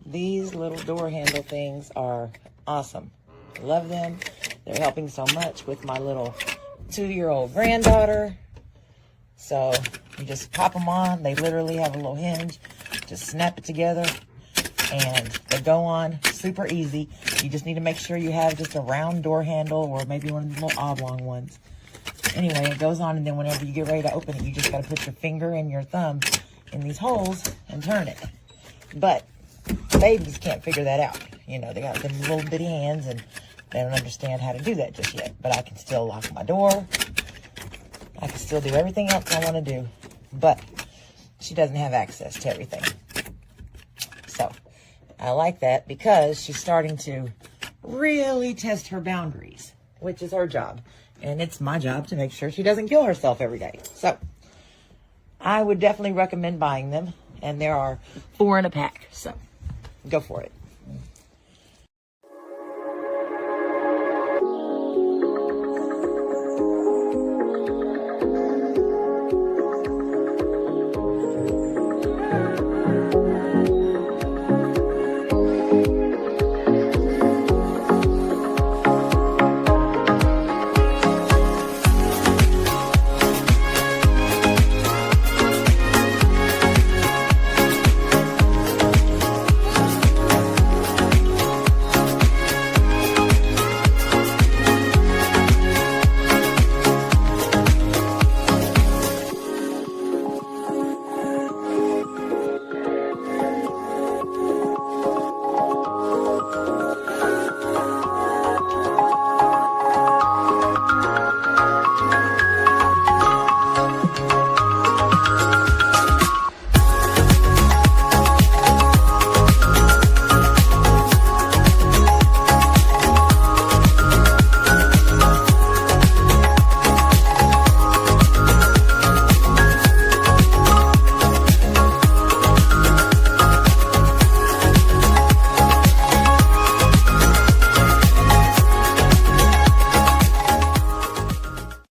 These little door handle things are awesome. Love them. They're helping so much with my little 2-year-old granddaughter. So you just pop them on. They literally have a little hinge. Just snap it together and they go on super easy. You just need to make sure you have just a round door handle or maybe one of the little oblong ones. Anyway, it goes on, and then whenever you get ready to open it, you just got to put your finger and your thumb in these holes and turn it. But babies can't figure that out. You know, they got them little bitty hands and they don't understand how to do that just yet. But I can still lock my door. I can still do everything else I want to do. But she doesn't have access to everything. So I like that because she's starting to really test her boundaries, which is her job. And it's my job to make sure she doesn't kill herself every day. So I would definitely recommend buying them. And there are 4 in a pack. So go for it.